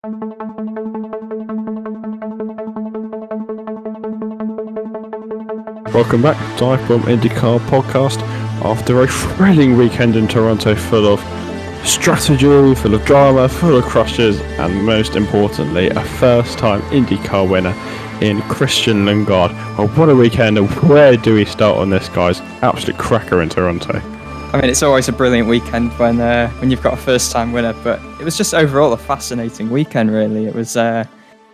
Welcome back to DIVEBOMB IndyCar Podcast. After a thrilling weekend in Toronto full of strategy, full of drama, full of crushes, and most importantly, a first-time IndyCar winner in Christian Lundgaard. Well, what a weekend, and where do we start on this, guys? Absolute cracker in Toronto. I mean, it's always a brilliant weekend when you've got a first-time winner, but it was just overall a fascinating weekend, really. It was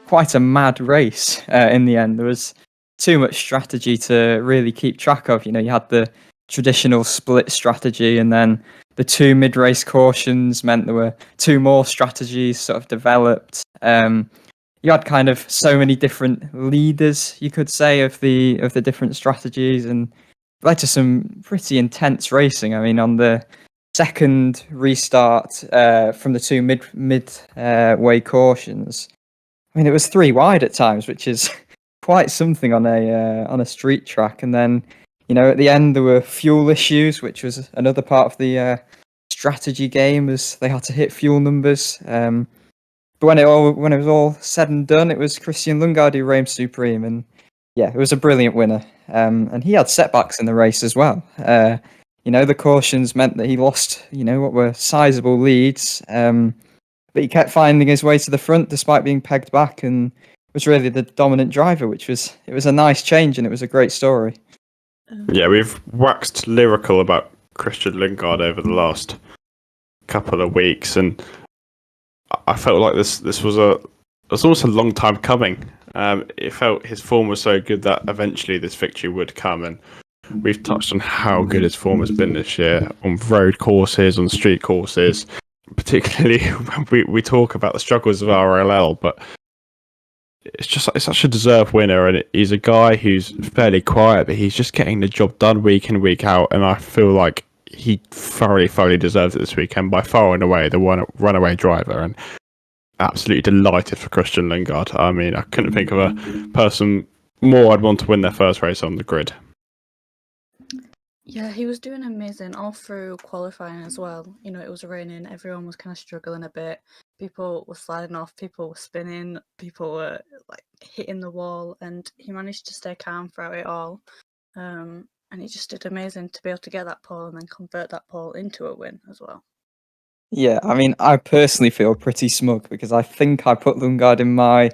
quite a mad race in the end. There was too much strategy to really keep track of. You know, you had the traditional split strategy, and then the two mid-race cautions meant there were two more strategies sort of developed. You had kind of so many different leaders, you could say, of the different strategies, and led to some pretty intense racing. I mean, on the second restart from the two midway cautions, I mean, it was 3 wide at times, which is quite something on a street track. And then, you know, at the end there were fuel issues, which was another part of the strategy game, as they had to hit fuel numbers. But when it was all said and done, it was Christian Lundgaard who reigned supreme, and yeah, it was a brilliant winner. And he had setbacks in the race as well. You know, the cautions meant that he lost, you know, what were sizable leads, but he kept finding his way to the front despite being pegged back, and was really the dominant driver, which was a nice change, and it was a great story. Yeah, we've waxed lyrical about Christian Lundgaard over the last couple of weeks, and I felt like this was almost a long time coming. It felt his form was so good that eventually this victory would come, and we've touched on how good his form has been this year on road courses, on street courses, particularly when we talk about the struggles of RLL, but it's such a deserved winner, and he's a guy who's fairly quiet, but he's just getting the job done week in, week out, and I feel like he thoroughly deserves it this weekend, by far and away the runaway driver, and absolutely delighted for Christian Lundgaard. I mean, I couldn't think of a person more I'd want to win their first race on the grid. Yeah, he was doing amazing all through qualifying as well. You know, it was raining, everyone was kind of struggling a bit. People were sliding off, people were spinning, people were like hitting the wall, and he managed to stay calm throughout it all. And he just did amazing to be able to get that pole and then convert that pole into a win as well. Yeah, I mean, I personally feel pretty smug because I think I put Lundgaard in my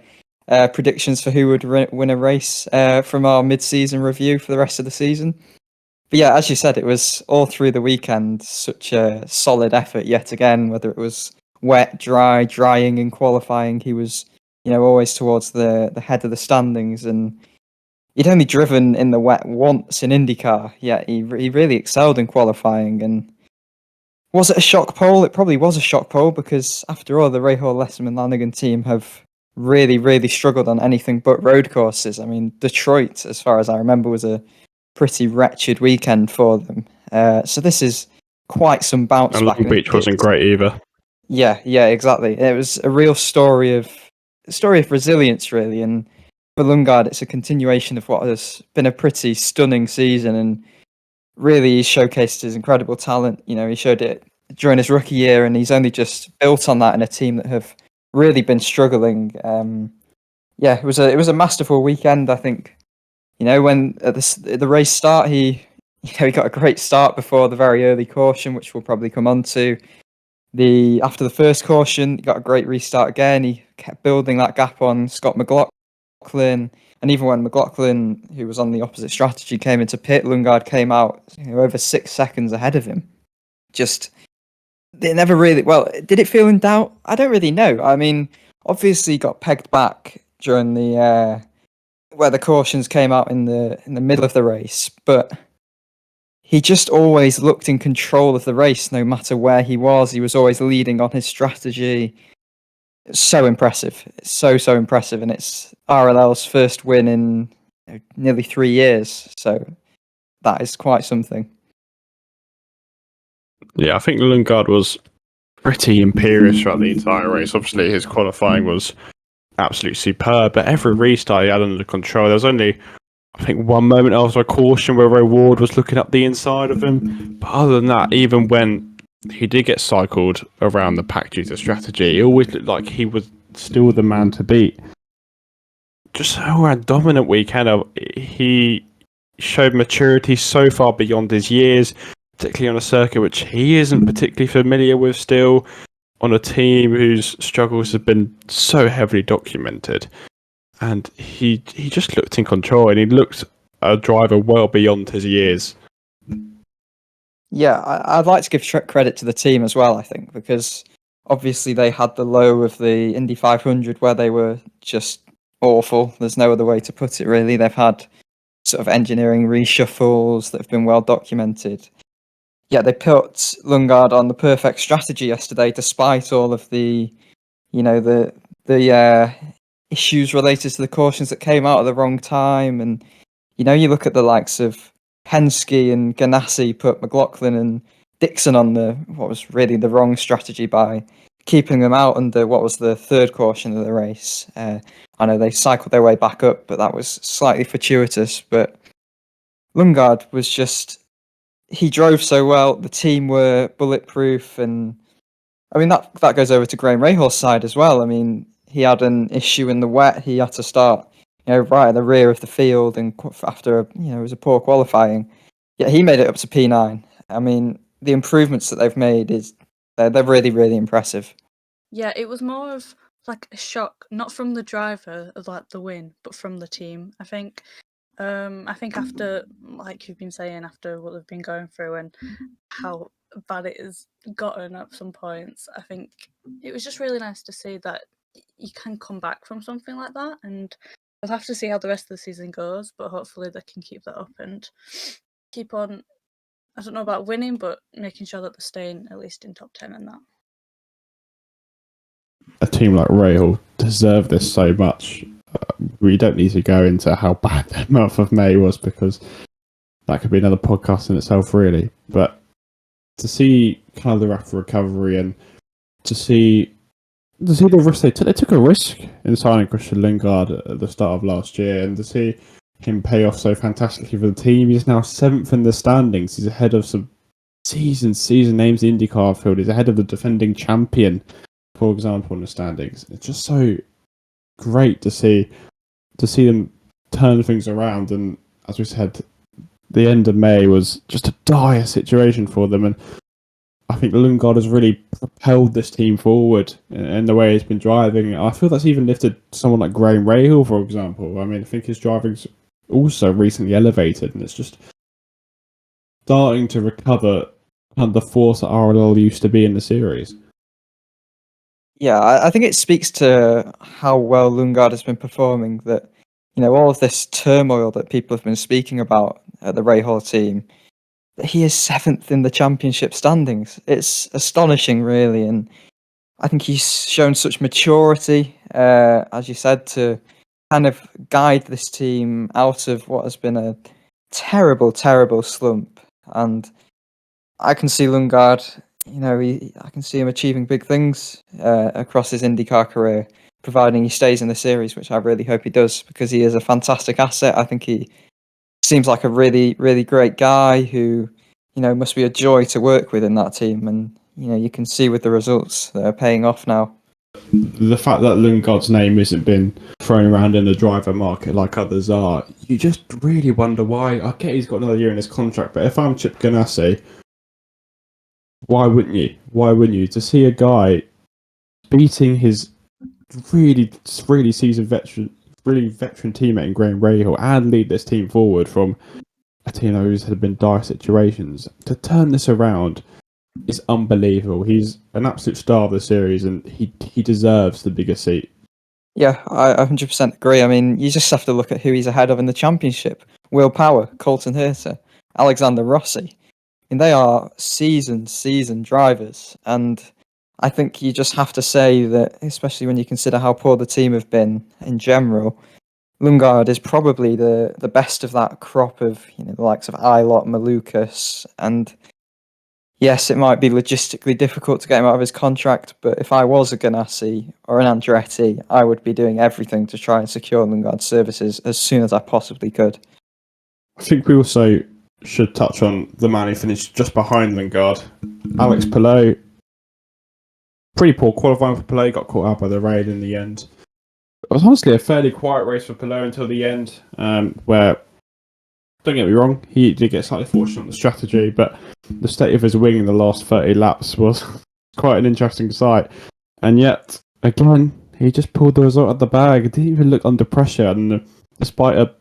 predictions for who would win a race from our mid-season review for the rest of the season. But yeah, as you said, it was all through the weekend such a solid effort yet again, whether it was wet, dry, drying and qualifying. He was, you know, always towards the head of the standings, and he'd only driven in the wet once in IndyCar, yet he really excelled in qualifying. And was it a shock pole? It probably was a shock pole, because after all, the Rahal Letterman Lanigan team have really struggled on anything but road courses. I mean, Detroit, as far as I remember, was a pretty wretched weekend for them. So this is quite some bounce back. Long Beach wasn't great either. Yeah, exactly. It was a real story of resilience, really. And for Lundgaard, it's a continuation of what has been a pretty stunning season, and really he's showcased his incredible talent. You know, he showed it during his rookie year, and he's only just built on that in a team that have really been struggling. Yeah, it was a masterful weekend, I think. You know, when at the race start, he got a great start before the very early caution, which we'll probably come on to. After the first caution, he got a great restart again. He kept building that gap on Scott McLaughlin, and even when McLaughlin, who was on the opposite strategy, came into pit, Lundgaard came out over 6 seconds ahead of him. Just, they never really. Well, did it feel in doubt? I don't really know. I mean, obviously, he got pegged back during the where the cautions came out in the middle of the race, but he just always looked in control of the race, no matter where he was. He was always leading on his strategy. It's so impressive. It's so impressive, and it's RLL's first win in nearly 3 years. So that is quite something. Yeah, I think Lundgaard was pretty imperious throughout the entire race. Obviously, his qualifying was absolutely superb, but every restart he had under control. There was only, I think, one moment after a caution where Ray Ward was looking up the inside of him. But other than that, even when he did get cycled around the pack due to strategy, it always looked like he was still the man to beat. Just so a dominant weekend. He showed maturity so far beyond his years, particularly on a circuit which he isn't particularly familiar with still, on a team whose struggles have been so heavily documented. And he just looked in control, and he looked a driver well beyond his years. Yeah, I'd like to give credit to the team as well, I think, because obviously they had the low of the Indy 500 where they were just awful. There's no other way to put it, really. They've had sort of engineering reshuffles that have been well documented. Yeah, they put Lundgaard on the perfect strategy yesterday, despite all of the, the issues related to the cautions that came out at the wrong time. And, you look at the likes of Penske and Ganassi put McLaughlin and Dixon on what was really the wrong strategy by keeping them out under what was the third caution of the race. I know they cycled their way back up, but that was slightly fortuitous. But Lundgaard was he drove so well. The team were bulletproof, and I mean that goes over to Graham Rahal's side as well. I mean, he had an issue in the wet. He had to start, right at the rear of the field, and after it was a poor qualifying. Yeah, he made it up to P9. I mean, the improvements that they've made they're really, really impressive. Yeah, it was more of like a shock, not from the driver of like the win, but from the team. I think after, like you've been saying, after what they've been going through and how bad it has gotten at some points, I think it was just really nice to see that you can come back from something like that. And we'll have to see how the rest of the season goes, but hopefully they can keep that up and keep on, I don't know about winning, but making sure that they're staying at least in top 10 and that. A team like Rahal deserve this so much. We don't need to go into how bad the month of May was, because that could be another podcast in itself, really. But to see kind of the rapid recovery, and to see the risk they took a risk in signing Christian Lundgaard at the start of last year, and to see him pay off so fantastically for the team. He's now 7th in the standings. He's ahead of some season names in the IndyCar field. He's ahead of the defending champion, for example, in the standings. It's just so great to see them turn things around. And as we said, the end of May was just a dire situation for them, and I think Lundgaard has really propelled this team forward in the way he's been driving. I feel that's even lifted someone like Graham Rahal, for example. I mean, I think his driving's also recently elevated, and it's just starting to recover the force that RLL used to be in the series. Yeah, I think it speaks to how well Lundgaard has been performing, that all of this turmoil that people have been speaking about at the Rahal team, that he is 7th in the championship standings. It's astonishing, really, and I think he's shown such maturity, as you said, to kind of guide this team out of what has been a terrible, terrible slump. And I can see Lundgaard, I can see him achieving big things across his IndyCar career, providing he stays in the series, which I really hope he does, because he is a fantastic asset. I think he seems like a really, really great guy who, must be a joy to work with in that team. And, you can see with the results that are paying off now. The fact that Lundgaard's name isn't been thrown around in the driver market like others are, you just really wonder why. I get he's got another year in his contract, but if I'm Chip Ganassi, why wouldn't you? Why wouldn't you? To see a guy beating his really, really seasoned veteran teammate in Graham Rahal and lead this team forward from a team who's had been dire situations, to turn this around is unbelievable. He's an absolute star of the series, and he deserves the bigger seat. Yeah, I 100% agree. I mean, you just have to look at who he's ahead of in the championship. Will Power, Colton Herta, Alexander Rossi. And they are seasoned drivers. And I think you just have to say that, especially when you consider how poor the team have been in general, Lundgaard is probably the best of that crop of, the likes of Ilott, Malukas, and yes, it might be logistically difficult to get him out of his contract, but if I was a Ganassi or an Andretti, I would be doing everything to try and secure Lundgaard's services as soon as I possibly could. I think we also should touch on the man who finished just behind Lundgaard, Alex Palou. pretty poor qualifying for Palou. Got caught out by the rain in the end. It was honestly a fairly quiet race for Palou until the end, where, don't get me wrong, he did get slightly fortunate on the strategy, but the state of his wing in the last 30 laps was quite an interesting sight. And yet, again, he just pulled the result out of the bag. He didn't even look under pressure, and despite a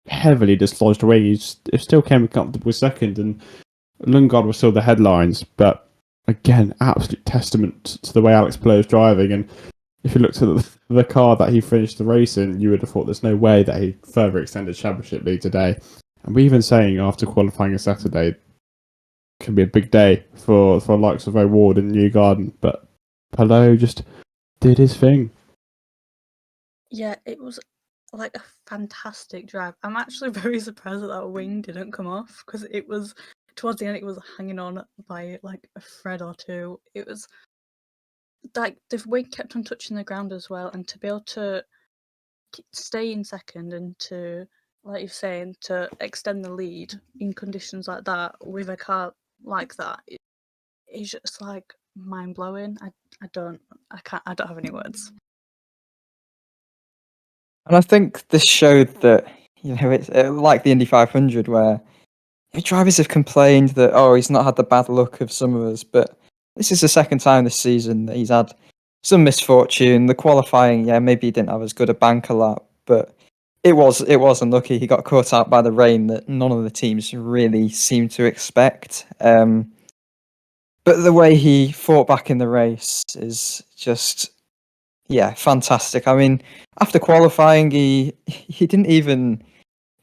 heavily dislodged wing, he still came a comfortable second, and Lundgaard was still the headlines. But again, absolute testament to the way Alex Palou is driving. And if you looked at the car that he finished the race in, you would have thought there's no way that he further extended championship lead today. And we're even saying after qualifying on Saturday, can be a big day for likes of O'Ward and Newgarden, but Palou just did his thing. Yeah, it was like a fantastic drive. I'm actually very surprised that wing didn't come off, because it was, towards the end, it was hanging on by like a thread or two. It was like the wing kept on touching the ground as well, and to be able to stay in second and to, like you're saying, to extend the lead in conditions like that with a car like that, it's just like mind blowing. I don't have any words. And I think this showed that, it's like the Indy 500, where drivers have complained that, he's not had the bad luck of some of us, but this is the second time this season that he's had some misfortune. The qualifying, maybe he didn't have as good a banker lap, but it was unlucky. He got caught out by the rain that none of the teams really seemed to expect. But the way he fought back in the race is just, fantastic. I mean, after qualifying, he didn't even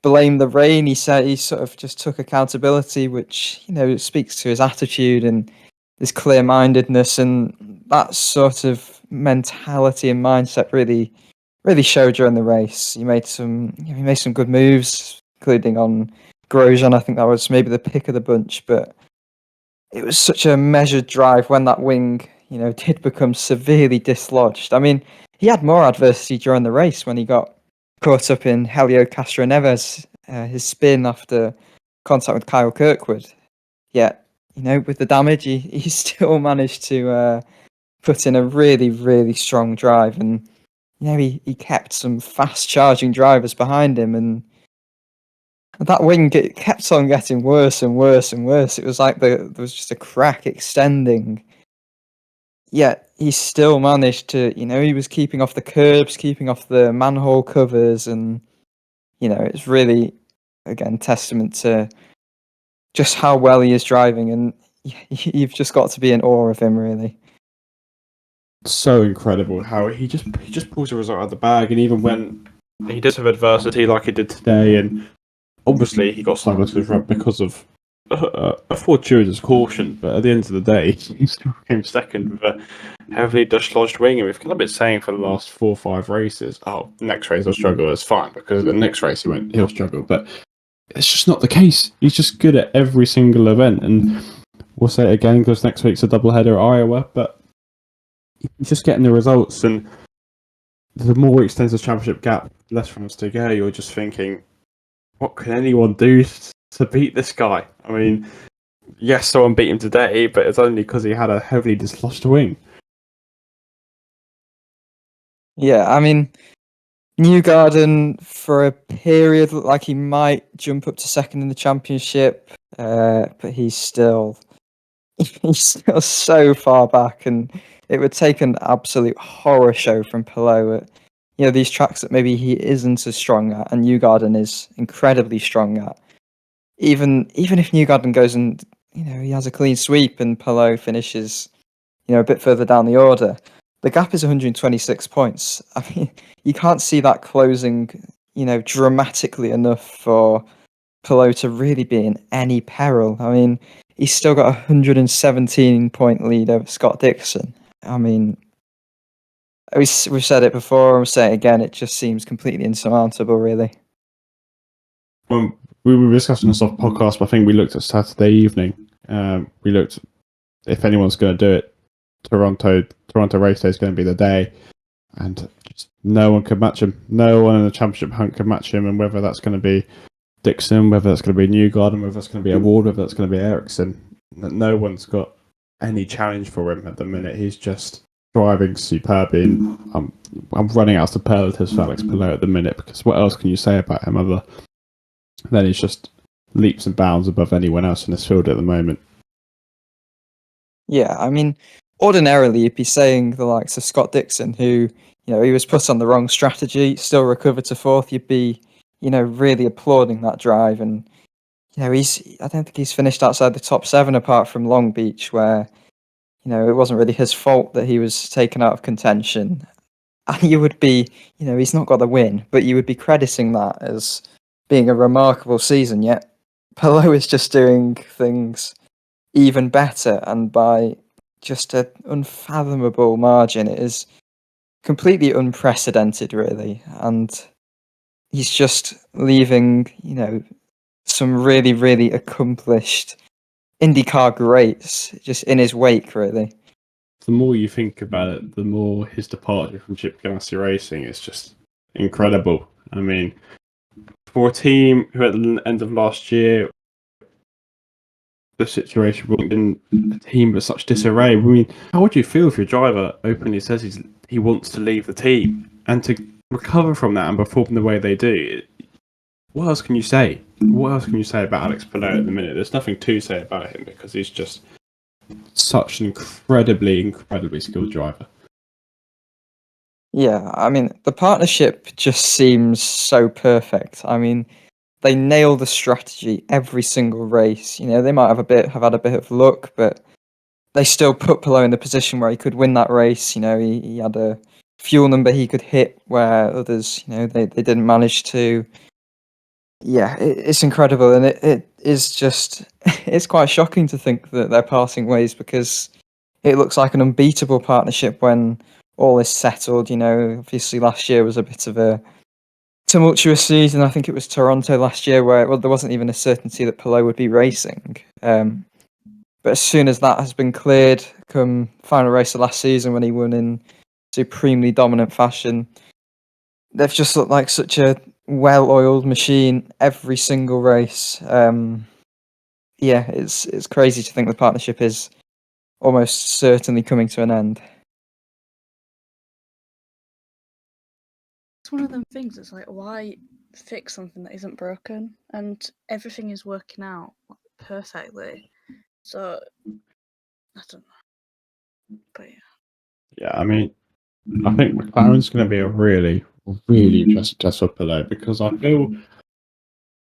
blame the rain. He said he sort of just took accountability, which, speaks to his attitude and his clear-mindedness, and that sort of mentality and mindset really showed during the race. He made some good moves, including on Grosjean. I think that was maybe the pick of the bunch, but it was such a measured drive when that wing, did become severely dislodged. I mean, he had more adversity during the race when he got caught up in Helio Castroneves, his spin after contact with Kyle Kirkwood. Yet, with the damage, he still managed to put in a really, really strong drive. And, he kept some fast-charging drivers behind him. And that wing kept on getting worse and worse and worse. It was like there was just a crack extending. Yet he still managed to, he was keeping off the curbs, keeping off the manhole covers, and, it's really, again, testament to just how well he is driving, and you've just got to be in awe of him, really. So incredible how he just pulls the result out of the bag, and even when he does have adversity like he did today, and obviously he got slung to the front because of a fortuitous caution, but at the end of the day, he still came second with a heavily dislodged wing, and we've kind of been saying for the last 4 or 5 races, next race he'll struggle. It's fine, because the next race he'll struggle, but it's just not the case. He's just good at every single event, and we'll say it again because next week's a doubleheader at Iowa, but he's just getting the results, and the more he extends the championship gap, less rounds to go. You're just thinking, what can anyone do to beat this guy? I mean, yes, someone beat him today, but it's only because he had a heavily dislodged wing. Yeah, I mean, Newgarden for a period looked like he might jump up to second in the championship, but he's still so far back, and it would take an absolute horror show from Palou at these tracks that maybe he isn't as strong at, and Newgarden is incredibly strong at. Even if Newgarden goes and he has a clean sweep and Palou finishes a bit further down the order, the gap is 126 points. I mean, you can't see that closing dramatically enough for Palou to really be in any peril. I mean, he's still got a 117 point lead over Scott Dixon. I mean, we've said it before, and we'll say it again, it just seems completely insurmountable, really. We were discussing this off podcast, but I think we looked at Saturday evening. We looked if anyone's going to do it. Toronto race day is going to be the day, and just no one could match him. No one in the championship hunt could match him, and whether that's going to be Dixon, whether that's going to be Newgarden, whether that's going to be O'Ward, whether that's going to be Ericsson, no one's got any challenge for him at the minute. He's just driving superbly. I'm running out of superlatives for Alex Palou at the minute, because what else can you say about him other than he's just leaps and bounds above anyone else in this field at the moment. Yeah, I mean, ordinarily you'd be saying the likes of Scott Dixon, who, he was put on the wrong strategy, still recovered to fourth. You'd be, really applauding that drive. And, I don't think he's finished outside the top 7 apart from Long Beach, where, it wasn't really his fault that he was taken out of contention. And you would be, he's not got the win, but you would be crediting that as being a remarkable season. Yet Palou is just doing things even better, and by just an unfathomable margin. It is completely unprecedented, really, and he's just leaving, some really, really accomplished IndyCar greats just in his wake, really. The more you think about it, the more his departure from Chip Ganassi Racing is just incredible. I mean, for a team who at the end of last year, the situation wasn't in a team with such disarray. I mean, how would you feel if your driver openly says he wants to leave the team, and to recover from that and perform the way they do? What else can you say? What else can you say about Alex Palou at the minute? There's nothing to say about him, because he's just such an incredibly, incredibly skilled driver. Yeah, I mean, the partnership just seems so perfect. I mean, they nail the strategy every single race. They might have had a bit of luck, but they still put Palou in the position where he could win that race. He had a fuel number he could hit where others, they didn't manage to. Yeah, it's incredible, and it is just, it's quite shocking to think that they're parting ways, because it looks like an unbeatable partnership when all is settled. Obviously last year was a bit of a tumultuous season. I think it was Toronto last year where there wasn't even a certainty that Palou would be racing. But as soon as that has been cleared, come final race of last season when he won in supremely dominant fashion, they've just looked like such a well-oiled machine every single race. Yeah, it's crazy to think the partnership is almost certainly coming to an end. It's one of them things. It's like, why fix something that isn't broken? And everything is working out perfectly. So I don't know, but yeah. Yeah, I mean, I think McLaren's going to be a really, really interesting test for Palou, because I feel,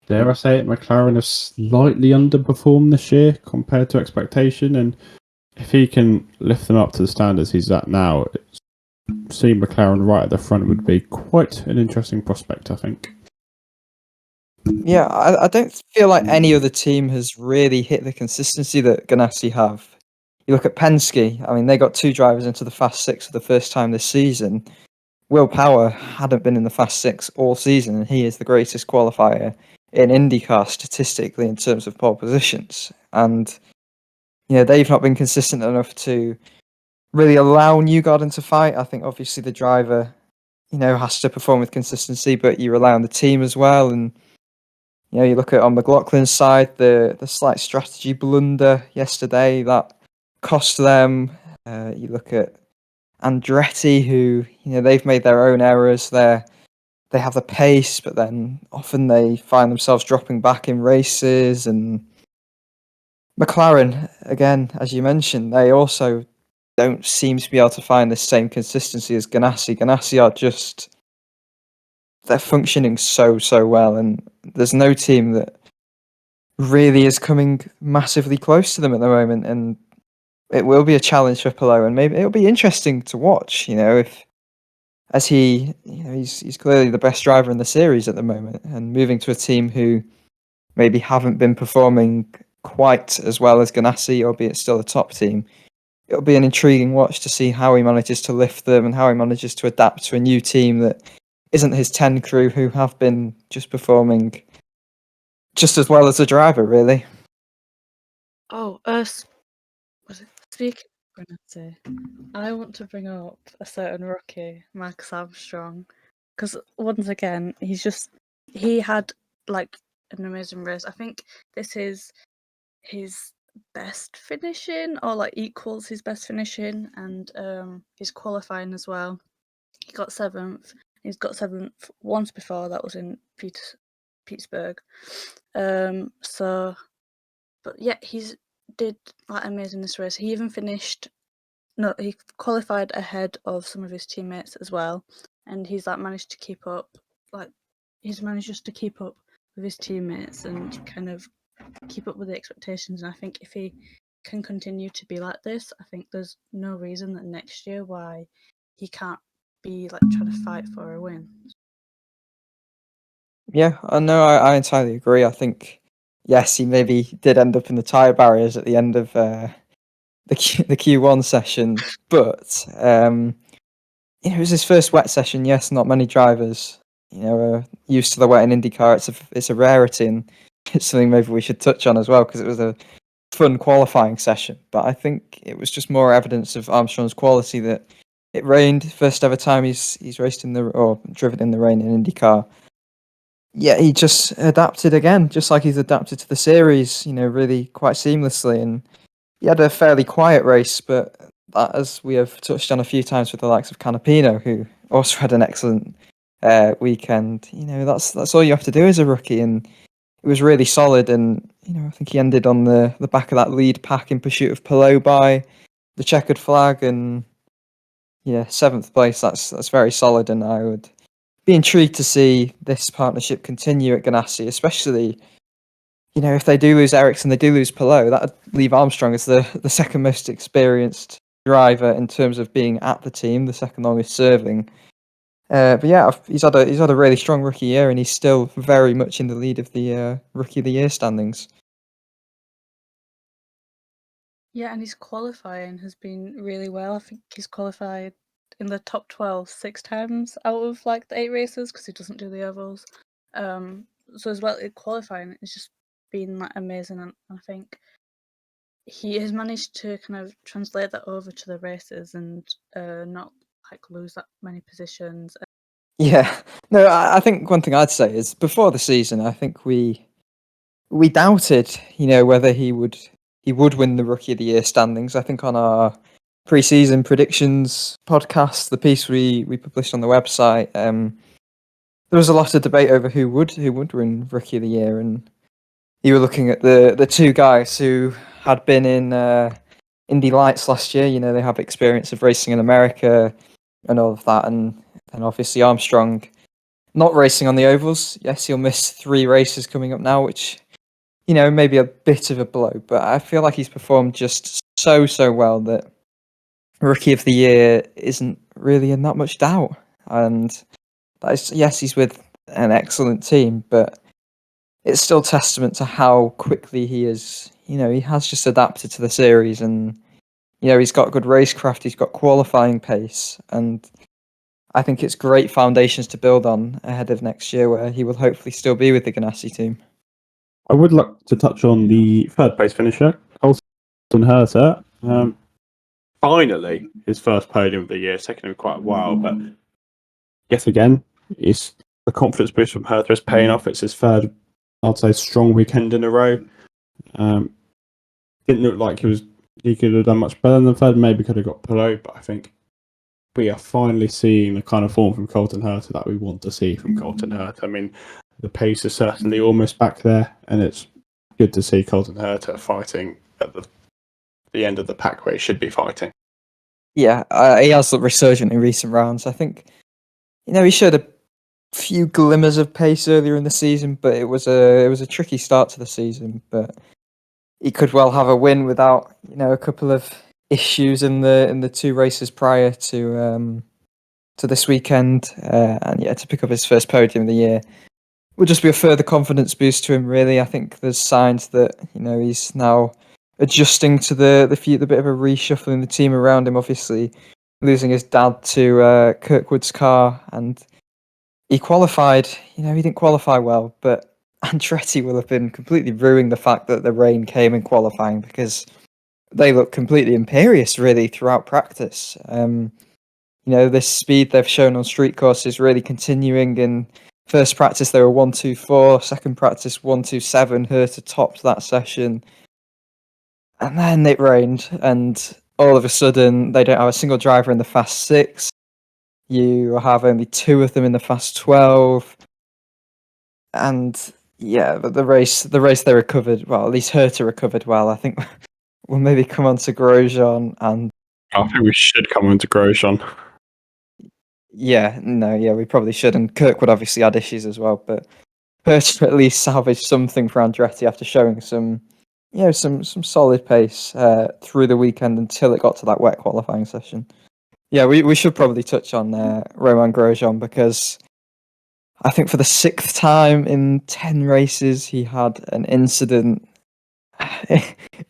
dare I say it, McLaren have slightly underperformed this year compared to expectation, and if he can lift them up to the standards he's at now, seeing McLaren right at the front would be quite an interesting prospect, I think. Yeah, I don't feel like any other team has really hit the consistency that Ganassi have. You look at Penske, I mean, they got 2 drivers into the Fast Six for the first time this season. Will Power hadn't been in the Fast Six all season, and he is the greatest qualifier in IndyCar statistically in terms of pole positions. And, they've not been consistent enough to really allow Newgarden to fight. I think obviously the driver, has to perform with consistency, but you rely on the team as well. And, you look at on McLaughlin's side, the slight strategy blunder yesterday that cost them. You look at Andretti, who, they've made their own errors there. They have the pace, but then often they find themselves dropping back in races. And McLaren, again, as you mentioned, they also don't seem to be able to find the same consistency as Ganassi. Ganassi are just, they're functioning so well, and there's no team that really is coming massively close to them at the moment. And it will be a challenge for Palou, and maybe it'll be interesting to watch. If as he, he's clearly the best driver in the series at the moment, and moving to a team who maybe haven't been performing quite as well as Ganassi, albeit still a top team. It'll be an intriguing watch to see how he manages to lift them and how he manages to adapt to a new team that isn't his 10 crew, who have been just performing just as well as a driver, really. Oh, was it speaking of Granati? I want to bring up a certain rookie, Max Armstrong, because once again, he had like an amazing race. I think this is best finishing, or like equals his best finishing, and his qualifying as well. He got 7th. He's got 7th once before. That was in Petersburg. So, but yeah, he's did like amazing this race. He even finished. No, he qualified ahead of some of his teammates as well, and he's like managed to keep up. Like he's managed just to keep up with his teammates and kind of keep up with the expectations. And I think if he can continue to be like this, I think there's no reason that next year why he can't be like trying to fight for a win. Yeah, I know. I entirely agree. I think yes, he maybe did end up in the tyre barriers at the end of the Q1 session, but it was his first wet session. Yes, not many drivers are used to the wet in IndyCar. It's a rarity, and it's something maybe we should touch on as well because it was a fun qualifying session. But I think it was just more evidence of Armstrong's quality that it rained. First ever time he's raced or driven in the rain in IndyCar. Yeah, he just adapted again, just like he's adapted to the series, really quite seamlessly. And he had a fairly quiet race, but that, as we have touched on a few times with the likes of Canapino, who also had an excellent weekend, that's all you have to do as a rookie. And it was really solid. And, I think he ended on the back of that lead pack in pursuit of Palou by the checkered flag. And, 7th place, that's very solid. And I would be intrigued to see this partnership continue at Ganassi, especially, if they do lose Ericsson, they do lose Palou, that would leave Armstrong as the second most experienced driver in terms of being at the team, the second longest serving. But yeah, he's had a really strong rookie year, and he's still very much in the lead of the Rookie of the Year standings. Yeah, and his qualifying has been really well. I think he's qualified in the top 12 6 times out of like the 8 races because he doesn't do the ovals. So as well, qualifying has just been like amazing, and I think he has managed to kind of translate that over to the races and not like lose that many positions. Yeah, no, I think one thing I'd say is before the season, I think we doubted, whether he would win the Rookie of the Year standings. I think on our pre-season predictions podcast, the piece we published on the website, there was a lot of debate over who would win Rookie of the Year, and you were looking at the two guys who had been in Indy Lights last year. They have experience of racing in America and all of that, and obviously Armstrong not racing on the ovals. Yes, he'll miss 3 races coming up now, which maybe a bit of a blow, but I feel like he's performed just so well that Rookie of the Year isn't really in that much doubt. And that is, yes, he's with an excellent team, but it's still testament to how quickly he is. He has just adapted to the series, and he's got good racecraft, he's got qualifying pace, and I think it's great foundations to build on ahead of next year, where he will hopefully still be with the Ganassi team. I would like to touch on the 3rd place finisher, Colton Herta. Finally, his first podium of the year, taken him quite a while, but yet again, it's the confidence boost from Herta is paying off. It's his 3rd, I'd say, strong weekend in a row. Didn't look like he could have done much better than the 3rd. Maybe could have got Palou, but I think we are finally seeing the kind of form from Colton Herta that we want to see from Colton Herta. I mean, the pace is certainly almost back there, and it's good to see Colton Herta fighting at the end of the pack where he should be fighting. Yeah, he has looked resurgent in recent rounds. I think, he showed a few glimmers of pace earlier in the season, but it was a tricky start to the season. But he could well have a win without, a couple of issues in the 2 races prior to this weekend, and to pick up his first podium of the year will just be a further confidence boost to him. Really, I think there's signs that he's now adjusting to the bit of a reshuffle in the team around him. Obviously, losing his dad to Kirkwood's car, and he qualified. He didn't qualify well, but Andretti will have been completely ruining the fact that the rain came in qualifying, because they look completely imperious really throughout practice. This speed they've shown on street courses really continuing. In first practice they were 1:24, second practice 1:27. Herta topped that session. And then it rained, and all of a sudden they don't have a single driver in the Fast 6. You have only 2 of them in the Fast 12. And yeah, but the race they recovered well. At least Herta recovered well. I think we'll maybe come on to Grosjean, and I think we should come on to Grosjean. we probably should. And Kirkwood obviously had issues as well, but Herta at least salvaged something for Andretti after showing some solid pace through the weekend until it got to that wet qualifying session. Yeah, we should probably touch on Romain Grosjean, because I think for the 6th time in 10 races he had an incident.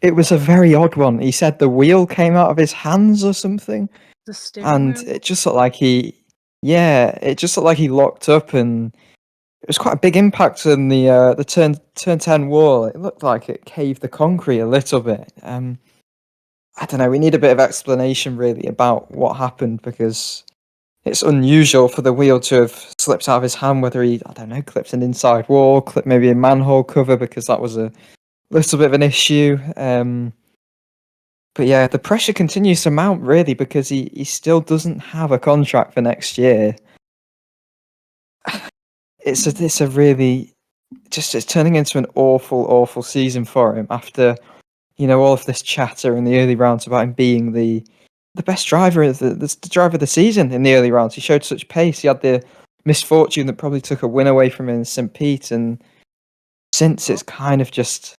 It was a very odd one. He said the wheel came out of his hands or something, The steering and wheel. it just looked like he locked up, and it was quite a big impact on the turn 10 wall. It looked like it caved the concrete a little bit. I don't know. We need a bit of explanation really about what happened, because it's unusual for the wheel to have slipped out of his hand. Whether he, I don't know, clipped an inside wall, clipped maybe a manhole cover, because that was a little bit of an issue. But yeah, the pressure continues to mount really, because he still doesn't have a contract for next year. It's a really it's turning into an awful season for him after all of this chatter in the early rounds about him being the best driver of the driver of the season in the early rounds. He showed such pace. He had the misfortune that probably took a win away from him in St. Pete, and since it's kind of just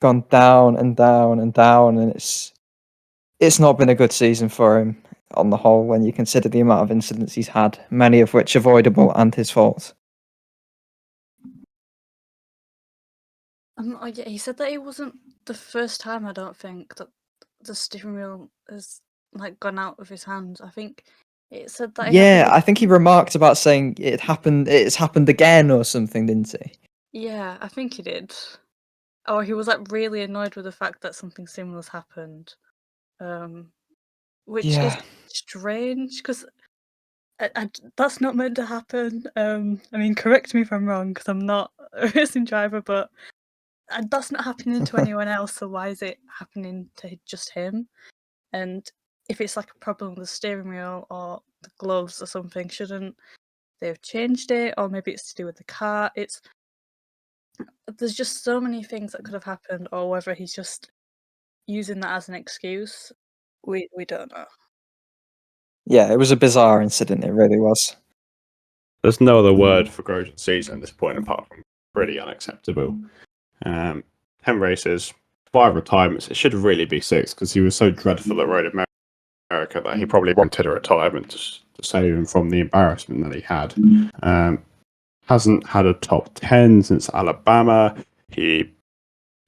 gone down and down and down, and it's not been a good season for him on the whole when you consider the amount of incidents he's had, many of which avoidable and his fault. Yeah, he said that it wasn't the first time, I don't think, that the steering wheel has gone out of his hands. I think it said that I think he remarked about saying it's happened again or something, didn't he? Yeah, I think he did. Or he was really annoyed with the fact that something similar's happened. Which is strange, because that's not meant to happen. I mean, correct me if I'm wrong, because I'm not a racing driver, but that's not happening to anyone else, so why is it happening to just him? And if it's a problem with the steering wheel or the gloves or something, shouldn't they have changed it? Or maybe it's to do with the car. There's just so many things that could have happened, or whether he's just using that as an excuse. We don't know. Yeah, it was a bizarre incident, it really was. There's no other word for Grosjean's season at this point apart from pretty unacceptable. 10 races, 5 retirements. It should really be 6, because he was so dreadful at Road America that he probably wanted a retirement just to save him from the embarrassment that he had. Hasn't had a top 10 since Alabama. He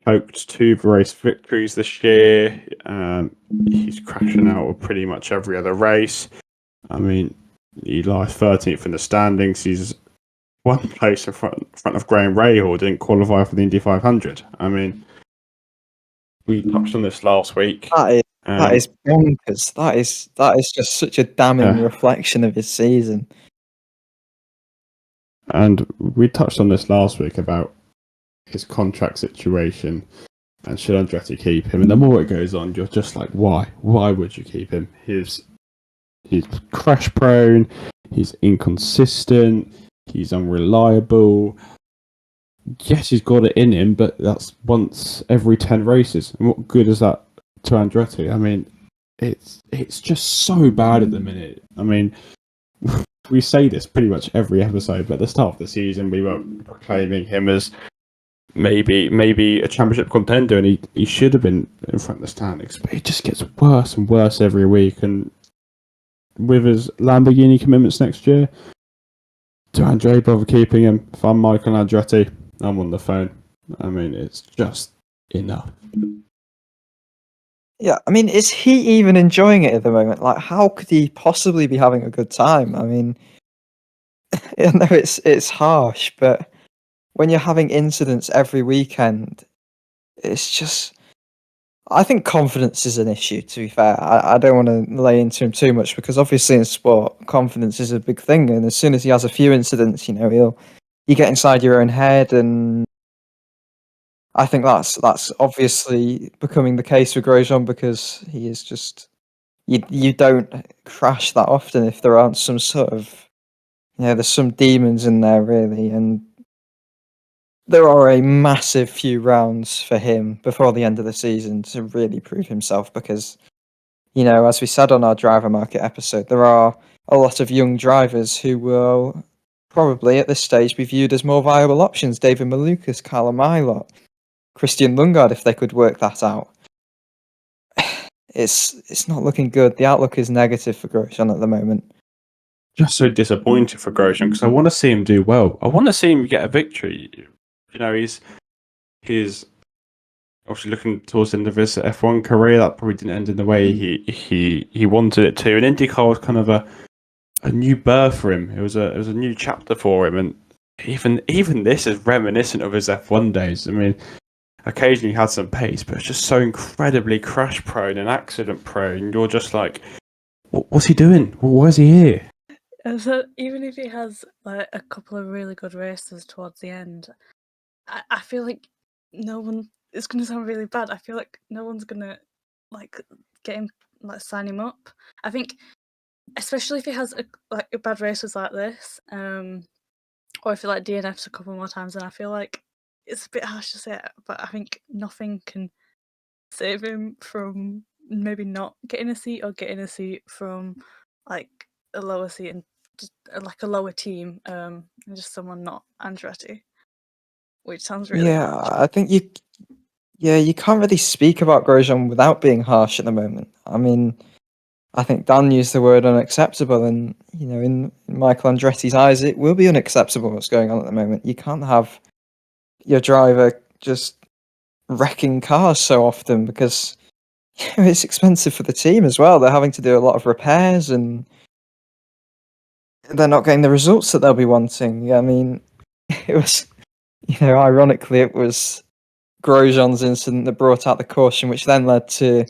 poked 2 race victories this year. He's crashing out of pretty much every other race. I mean, he lies 13th in the standings. He's 1 place in front of Graham Rahal, didn't qualify for the Indy 500. I mean, we touched on this last week. That is bonkers. That is just such a damning reflection of his season. And we touched on this last week about his contract situation and should Andretti keep him. And the more it goes on, you're just like, why? Why would you keep him? He's crash prone. He's inconsistent. He's unreliable. Yes, he's got it in him, but that's once every 10 races. And what good is that to Andretti? I mean, it's just so bad at the minute. I mean, we say this pretty much every episode, but at the start of the season, we were proclaiming him as maybe a championship contender, and he should have been in front of the standings. But it just gets worse and worse every week. And with his Lamborghini commitments next year, do Andretti bother keeping him? If I'm Michael Andretti, I'm on the phone. I mean, it's just enough. Yeah, I mean, is he even enjoying it at the moment? Like, how could he possibly be having a good time? I mean, I know it's harsh, but when you're having incidents every weekend, it's just... I think confidence is an issue, to be fair. I don't want to lay into him too much, because obviously in sport, confidence is a big thing, and as soon as he has a few incidents, you get inside your own head, and I think that's obviously becoming the case with Grosjean because he is just you don't crash that often if there aren't some sort of there's some demons in there really, and there are a massive few rounds for him before the end of the season to really prove himself because as we said on our driver market episode, there are a lot of young drivers who will probably at this stage be viewed as more viable options. David Malukas, Callum Ilott, Christian Lundgaard, if they could work that out. It's not looking good. The outlook is negative for Grosjean at the moment. Just so disappointed for Grosjean because I want to see him do well. I want to see him get a victory. He's obviously looking towards the end of his F1 career. That probably didn't end in the way he wanted it to. And IndyCar was kind of a new birth for him. It was a new chapter for him. And even this is reminiscent of his F1 days. I mean, occasionally he had some pace, but it's just so incredibly crash prone and accident prone. You're just like, what's he doing? Why is he here? So even if he has like a couple of really good races towards the end, I feel like no one. It's going to sound really bad. I feel like no one's going to like get him, like sign him up. I think, especially if he has a bad races like this, or if he like DNFs a couple more times, then I feel like it's a bit harsh to say it, but I think nothing can save him from maybe not getting a seat or getting a seat from like a lower seat and just like a lower team, and just someone not Andretti, which sounds really harsh. I think you can't really speak about Grosjean without being harsh at the moment. I mean, I think Dan used the word unacceptable, and in Michael Andretti's eyes, it will be unacceptable what's going on at the moment. You can't have your driver just wrecking cars so often because it's expensive for the team as well. They're having to do a lot of repairs and they're not getting the results that they'll be wanting. I mean, it was, ironically, it was Grosjean's incident that brought out the caution, which then led to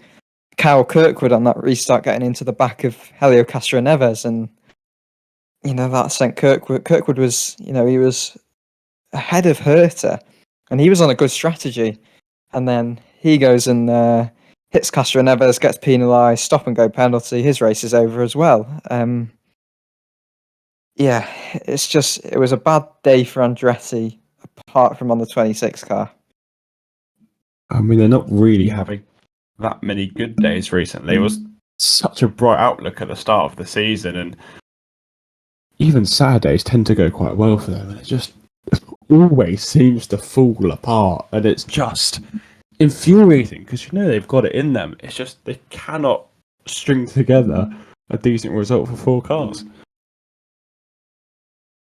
Kyle Kirkwood on that restart getting into the back of Helio Castroneves, and that sent Kirkwood. Kirkwood was, he was ahead of Herta, and he was on a good strategy, and then he goes and hits Castroneves, gets penalised, stop and go penalty. His race is over as well. It was a bad day for Andretti, apart from on the 26 car. I mean, they're not really having that many good days recently. It was such a bright outlook at the start of the season, and even Saturdays tend to go quite well for them. And it always seems to fall apart, and it's just infuriating because they've got it in them. It's just they cannot string together a decent result for 4 cars.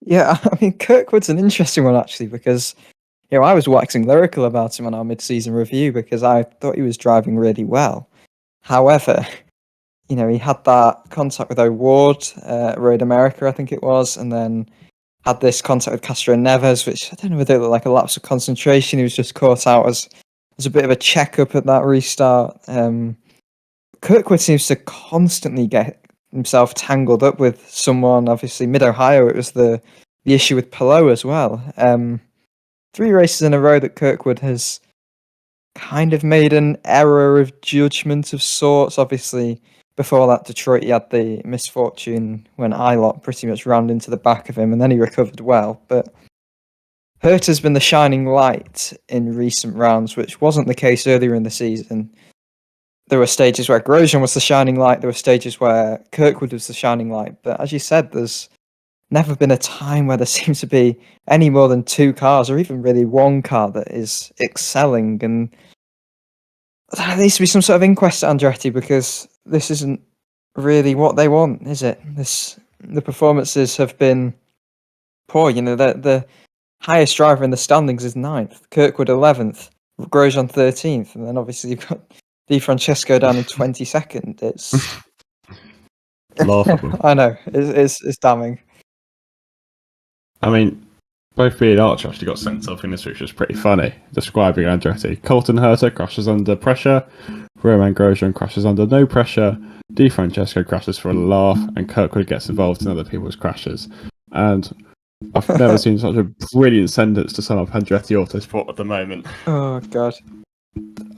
Yeah, I mean, Kirkwood's an interesting one actually because I was waxing lyrical about him on our mid-season review because I thought he was driving really well. However, he had that contact with O'Ward at Road America, I think it was, and then had this contact with Castroneves, which I don't know whether it looked like a lapse of concentration. He was just caught out as a bit of a checkup at that restart. Kirkwood seems to constantly get himself tangled up with someone. Obviously, Mid-Ohio, it was the issue with Palou as well. 3 races in a row that Kirkwood has kind of made an error of judgment of sorts. Obviously, before that, Detroit, he had the misfortune when Ilott pretty much rammed into the back of him, and then he recovered well. But Herta's been the shining light in recent rounds, which wasn't the case earlier in the season. There were stages where Grosjean was the shining light. There were stages where Kirkwood was the shining light. But as you said, there's never been a time where there seems to be any more than 2 cars, or even really 1 car that is excelling. And there needs to be some sort of inquest at Andretti because this isn't really what they want, is it? The performances have been poor. The highest driver in the standings is 9th, Kirkwood 11th, Grosjean 13th, and then obviously you've got Di Francesco down in 22nd. It's laughable. I know, it's damning. I mean, both me and Archer actually got sent something this week, which was pretty funny, describing Andretti. Colton Herta crashes under pressure, Romain Grosjean crashes under no pressure, Di Francesco crashes for a laugh, and Kirkwood gets involved in other people's crashes. And I've never seen such a brilliant sentence to sum up Andretti Autosport at the moment. Oh God.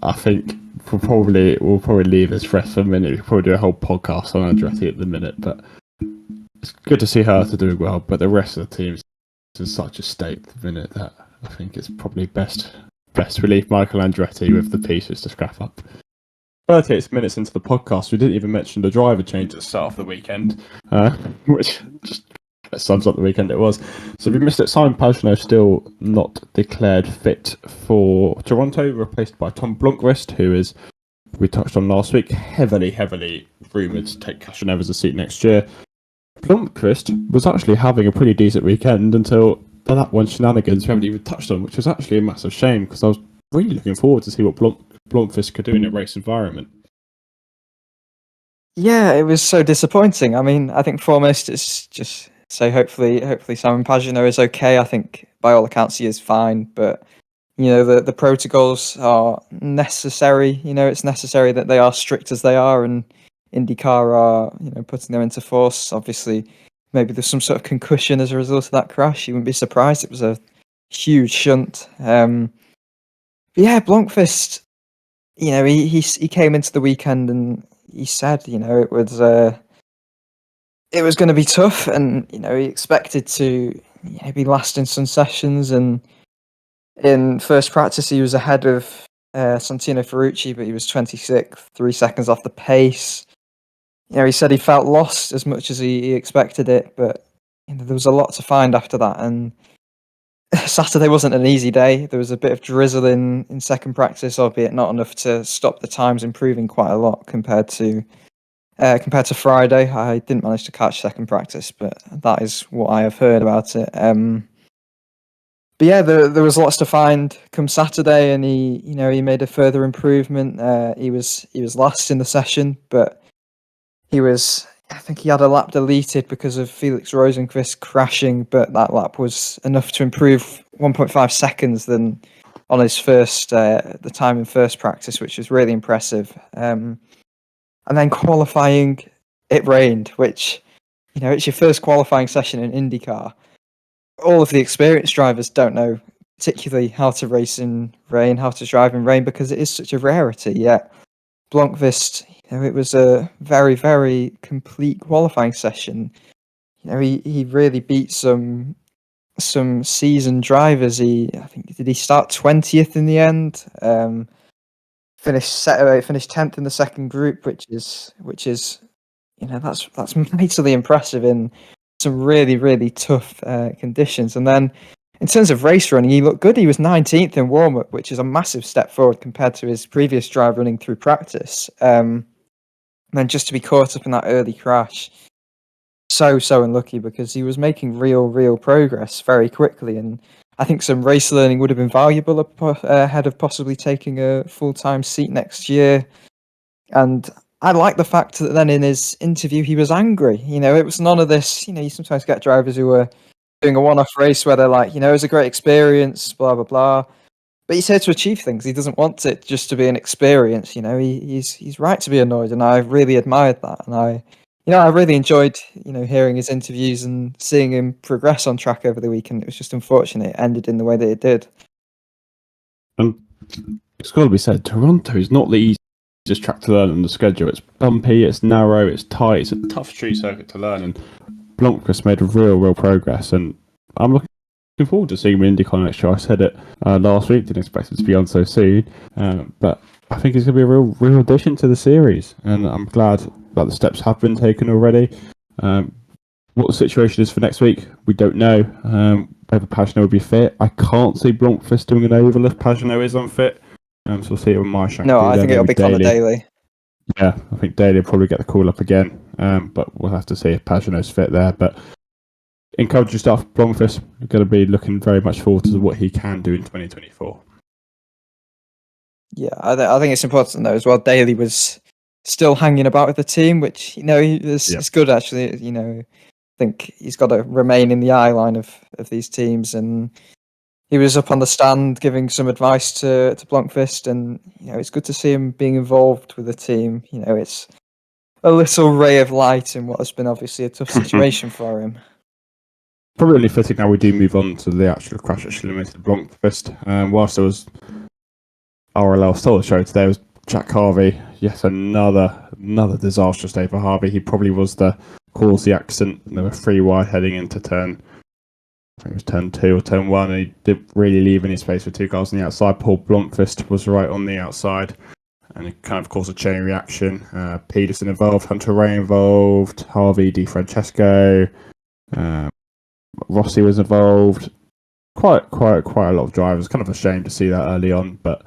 I think we'll probably leave this for a minute. We could probably do a whole podcast on Andretti at the minute, but it's good to see her to do well. But the rest of the team is in such a state at the minute that I think it's probably best to leave Michael Andretti with the pieces to scrap up. 38 minutes into the podcast, we didn't even mention the driver change at the start of the weekend, which just sums up the weekend it was. So if you missed it, Simon Pagenaud still not declared fit for Toronto, replaced by Tom Blomqvist, who is, we touched on last week, heavily rumoured to take Castroneves' seat next year. Blomqvist was actually having a pretty decent weekend until the lap one shenanigans we haven't even touched on, which was actually a massive shame because I was really looking forward to see what Blomqvist could do in a race environment. Yeah, it was so disappointing. I mean, I think foremost it's just say hopefully Simon Pagenaud is okay. I think by all accounts he is fine, but the protocols are necessary. It's necessary that they are strict as they are, and IndyCar are putting them into force. Obviously, maybe there's some sort of concussion as a result of that crash. You wouldn't be surprised. It was a huge shunt. But yeah, Blomqvist, he came into the weekend and he said, it was going to be tough, and he expected to be last in some sessions, and in first practice he was ahead of Santino Ferrucci, but he was 26th, 3 seconds off the pace. He said he felt lost as much as he expected it, but there was a lot to find after that, and Saturday wasn't an easy day. There was a bit of drizzle in second practice, albeit not enough to stop the times improving quite a lot compared to Friday. I didn't manage to catch second practice, but that is what I have heard about it. But yeah, there was lots to find come Saturday, and he made a further improvement. He was last in the session, but I think he had a lap deleted because of Felix Rosenqvist crashing, but that lap was enough to improve 1.5 seconds than on his first the time in first practice, which was really impressive. And then qualifying, it rained, which it's your first qualifying session in IndyCar. All of the experienced drivers don't know particularly how to race in rain, how to drive in rain, because it is such a rarity. Yet Blomqvist, it was a very, very complete qualifying session. He really beat some seasoned drivers. Did he start 20th in the end? Finished 10th in the second group, which is that's mightily impressive in some really, really tough conditions. And then in terms of race running, he looked good. He was 19th in warm-up, which is a massive step forward compared to his previous drive running through practice. And then just to be caught up in that early crash, so unlucky, because he was making real progress very quickly. And I think some race learning would have been valuable ahead of possibly taking a full-time seat next year. And I like the fact that then in his interview he was angry. It was none of this. You sometimes get drivers who are doing a one-off race where they're like, it was a great experience, blah blah blah. But he's here to achieve things. He doesn't want it just to be an experience. He's right to be annoyed, and I really admired that. And I really enjoyed hearing his interviews and seeing him progress on track over the weekend. It was just unfortunate it ended in the way that it did. And it's got to be said, Toronto is not the easiest track to learn on the schedule. It's bumpy, it's narrow, it's tight, it's a tough street circuit to learn, and Blomqvist made a real progress, and I'm looking forward to seeing him in IndyCar next year. I said it last week, didn't expect it to be on so soon, but I think it's going to be a real addition to the series, and I'm glad that the steps have been taken already. What the situation is for next week, we don't know. Whether Pagenaud will be fit, I can't see Blomqvist doing an oval if Pagenaud is unfit. So we'll see it with Marshall. No, I think it'll be Connor Daly. Yeah, I think Daly will probably get the call up again, but we'll have to see if Pagenaud's fit there. But encouraging stuff. Blomqvist are going to be looking very much forward to what he can do in 2024. Yeah, I think it's important to know as well. Daly was still hanging about with the team, which it's good actually. I think he's got to remain in the eye line of these teams, and he was up on the stand giving some advice to Blomqvist, and it's good to see him being involved with the team. It's a little ray of light in what has been obviously a tough situation for him. probably only fitting now we do move on to the actual crash at limited Blomqvist. Whilst there was RLL stole the show today, was Jack Harvey. Yes, another disastrous day for Harvey. He probably was the cause the accident. There were 3 wide heading into I think it was turn 2 or turn 1, and he didn't really leave any space for 2 cars on the outside. Paul Blomqvist was right on the outside, and it kind of caused a chain reaction. Peterson involved, Hunter Ray involved, Harvey, Di Francesco, Rossi was involved. Quite a lot of drivers. Kind of a shame to see that early on, but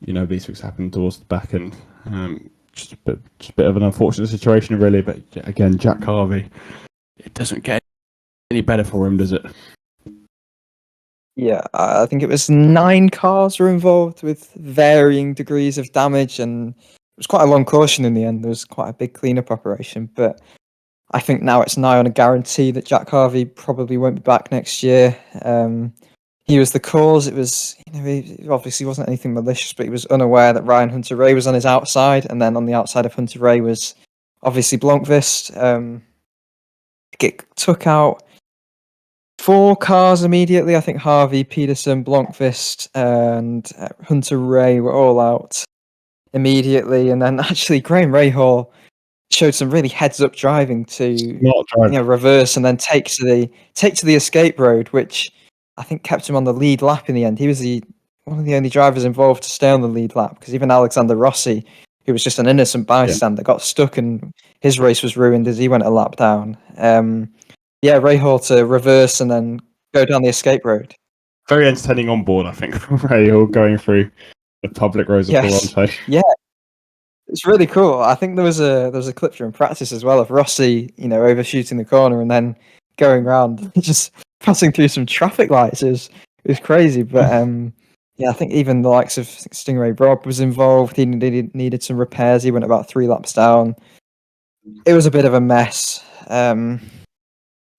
these things happen towards the back end. Just a bit of an unfortunate situation, really. But again, Jack Harvey, it doesn't get any better for him, does it? Yeah, I think it was 9 cars were involved with varying degrees of damage, and it was quite a long caution in the end. There was quite a big cleanup operation, but I think now it's nigh on a guarantee that Jack Harvey probably won't be back next year. He was the cause. It was, he obviously wasn't anything malicious, but he was unaware that Ryan Hunter-Reay was on his outside, and then on the outside of Hunter-Reay was obviously Blomqvist. It took out 4 cars immediately. I think Harvey, Peterson, Blomqvist, and Hunter-Reay were all out immediately, and then actually Graham Rahal showed some really heads-up driving to reverse and then take to the escape road, which I think kept him on the lead lap in the end. He was one of the only drivers involved to stay on the lead lap, because even Alexander Rossi, who was just an innocent bystander, got stuck and his race was ruined as he went a lap down. Rahal to reverse and then go down the escape road. Very entertaining on board, I think, from Rahal going through the public roads of Toronto. Yeah, it's really cool. I think there was a clip during practice as well of Rossi, overshooting the corner and then going round, just passing through some traffic lights. It was crazy, but I think even the likes of Stingray Rob was involved. He needed some repairs. He went about 3 laps down. It was a bit of a mess.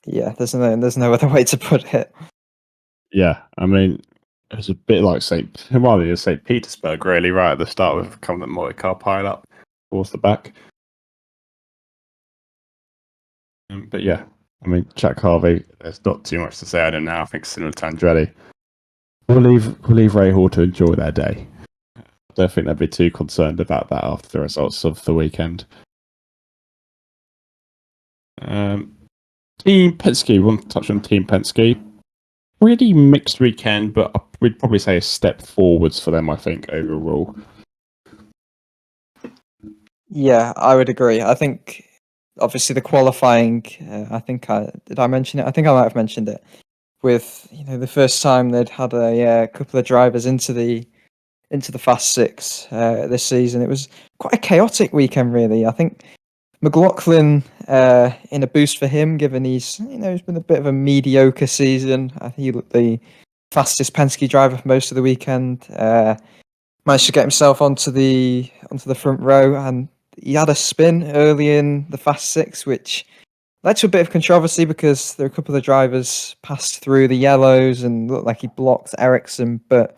There's no other way to put it. Yeah, I mean, it was a bit like St. Petersburg, really, right at the start with coming the multi-car pile up towards the back. But yeah, I mean, Jack Harvey, there's not too much to say on him now. I think similar to Andretti. We'll leave Rahal to enjoy their day. I don't think they'd be too concerned about that after the results of the weekend. Team Penske, we want to touch on Team Penske. Pretty mixed weekend, but we'd probably say a step forwards for them, I think, overall. Yeah, I would agree. I think, obviously, the qualifying, did I mention it? I think I might have mentioned it. With, the first time they'd had a couple of drivers into the Fast Six this season. It was quite a chaotic weekend, really. I think McLaughlin, in a boost for him, given he's been a bit of a mediocre season. I think he looked the fastest Penske driver for most of the weekend. Managed to get himself onto the front row, and he had a spin early in the Fast Six, which led to a bit of controversy because there were a couple of drivers passed through the yellows and looked like he blocked Ericsson. But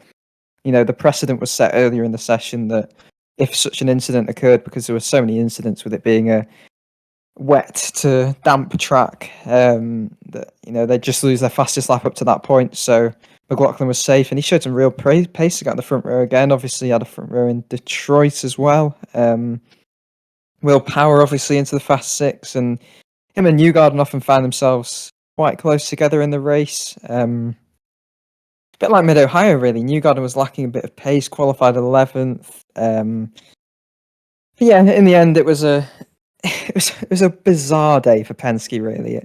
the precedent was set earlier in the session that if such an incident occurred, because there were so many incidents with it being a wet to damp track, that they'd just lose their fastest lap up to that point. So McLaughlin was safe, and he showed some real pace to get in the front row again. Obviously, he had a front row in Detroit as well. Will Power obviously into the Fast Six, and him and Newgarden often found themselves quite close together in the race. A bit like Mid-Ohio, really. Newgarden was lacking a bit of pace, qualified 11th. In the end, it was a bizarre day for Penske, really.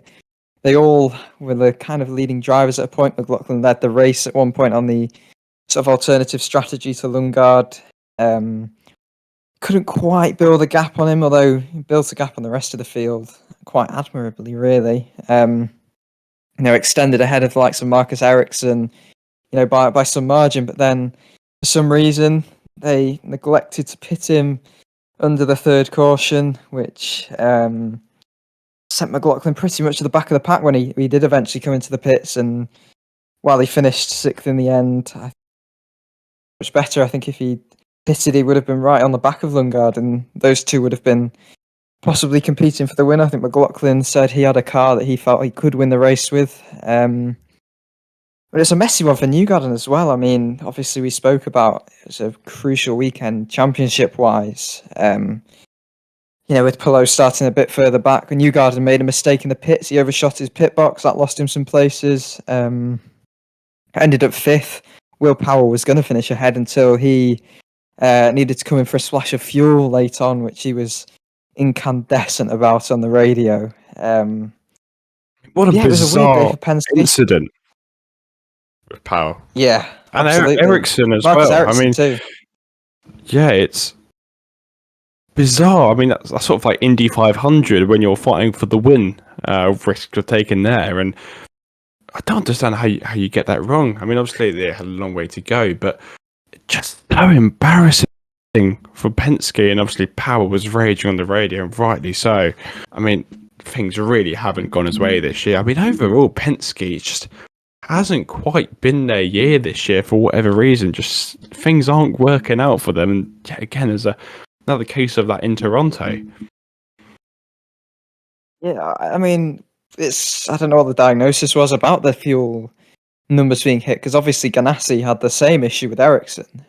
They all were the kind of leading drivers at a point. McLaughlin led the race at one point on the sort of alternative strategy to Lundgaard. Couldn't quite build a gap on him, although he built a gap on the rest of the field quite admirably, really. Extended ahead of the likes of Marcus Ericsson, by some margin, but then for some reason they neglected to pit him under the third caution, which sent McLaughlin pretty much to the back of the pack when he did eventually come into the pits. And while he finished 6th in the end, much better. I think if he pitted, he would have been right on the back of Lundgaard, and those two would have been possibly competing for the win. I think McLaughlin said he had a car that he felt he could win the race with. But it's a messy one for Newgarden as well. I mean, obviously we spoke about it's a crucial weekend championship-wise. With Palou starting a bit further back, when Newgarden made a mistake in the pits, he overshot his pit box. That lost him some places. Ended up 5th. Will Power was going to finish ahead until he needed to come in for a splash of fuel late on, which he was incandescent about on the radio. What a it was a weird day bizarre for Penske. incident with Power. Yeah, And absolutely. Ericsson as Marcus well. Ericsson I mean, too. yeah, it's bizarre. I mean, that's sort of like Indy 500 when you're fighting for the win. Risks are taken there, and I don't understand how you get that wrong. I mean, obviously they had a long way to go, but just so embarrassing for Penske, and obviously Power was raging on the radio, and rightly so. I mean, things really haven't gone his way this year. I mean, overall, Penske just hasn't quite been their year this year for whatever reason. Just things aren't working out for them, and yet again, there's another case of that in Toronto. Yeah, I mean, I don't know what the diagnosis was about the fuel numbers being hit, because obviously Ganassi had the same issue with Ericsson.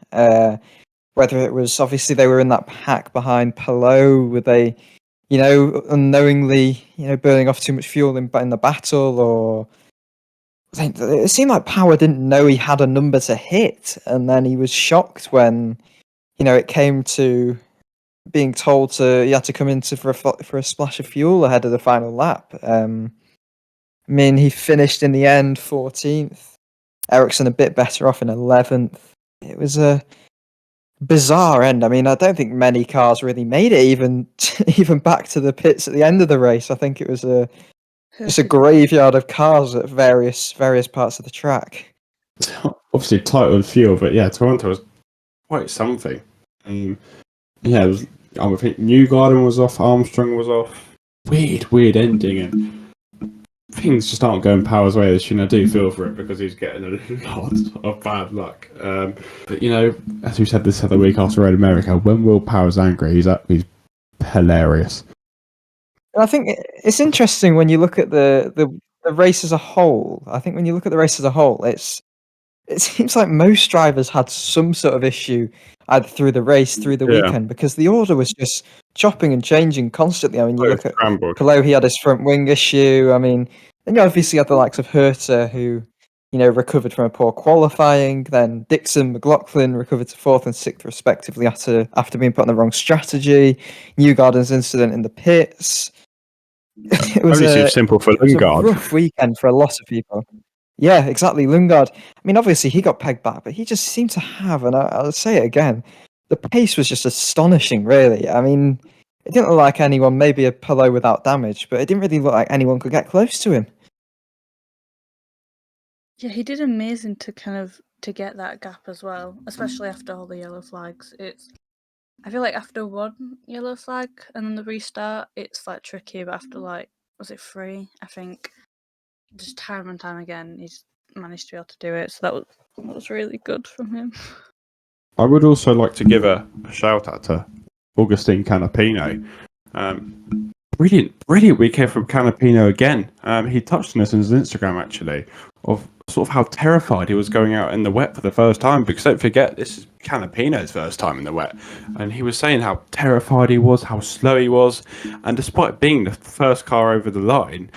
Whether it was obviously they were in that pack behind Palou, were they, unknowingly, burning off too much fuel in the battle, or it seemed like Power didn't know he had a number to hit, and then he was shocked when, it came to being told he had to come in for a splash of fuel ahead of the final lap. I mean, he finished in the end 14th. Ericsson a bit better off in 11th. It was a bizarre end. I mean, I don't think many cars really made it even back to the pits at the end of the race. I think it was just a graveyard of cars at various parts of the track. Obviously tight on fuel, but yeah, Toronto was quite something. Yeah, I think Newgarden was off, Armstrong was off. Weird ending, and things just aren't going Power's way this year. I do feel for it because he's getting a lot of bad luck. But as we said this other week after Road America, when Will Power's angry, he's hilarious. And I think it's interesting when you look at the race as a whole. I think when you look at the race as a whole, it seems like most drivers had some sort of issue either through the race, through the weekend, because the order was just chopping and changing constantly. I mean, you look at Palou, he had his front wing issue. I mean, then you obviously had the likes of Herter, who, recovered from a poor qualifying. Then Dixon, McLaughlin recovered to 4th and 6th respectively after being put on the wrong strategy. Newgarden's incident in the pits. It was simple for Lundgaard. A rough weekend for a lot of people. Yeah, exactly. Lundgaard. I mean, obviously he got pegged back, but he just seemed to have, and I'll say it again, the pace was just astonishing, really. I mean, it didn't look like anyone, maybe a Palou without damage, but it didn't really look like anyone could get close to him. Yeah, he did amazing to get that gap as well, especially after all the yellow flags. I feel like after one yellow flag and then the restart, it's like tricky, but after was it 3? I think just time and time again, he's managed to be able to do it. So that was really good from him. I would also like to give a shout out to Augustine Canapino. Brilliant weekend from Canapino again. He touched on this on his Instagram actually, of sort of how terrified he was going out in the wet for the first time, because don't forget, this is Canapino's first time in the wet, and he was saying how terrified he was, how slow he was, and despite being the first car over the line,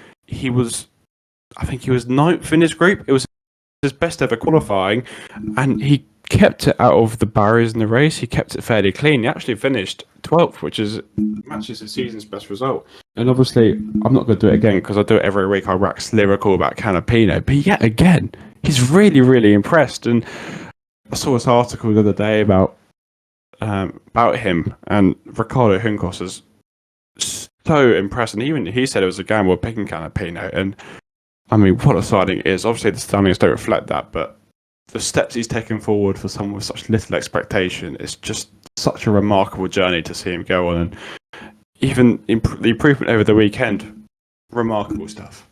I think he was 9th in his group. It was his best ever qualifying, and he kept it out of the barriers in the race. He kept it fairly clean. He actually finished 12th, which matches the season's best result. And obviously, I'm not going to do it again because I do it every week. I wax lyrical about Canapino, but yet again, he's really, really impressed. And I saw this article the other day about him, and Ricardo Juncos is so impressed. And even he said it was a gamble picking Canapino. And I mean, what a signing it is. Obviously, the standings don't reflect that, but the steps he's taken forward for someone with such little expectation is just such a remarkable journey to see him go on. And even the improvement over the weekend, remarkable stuff.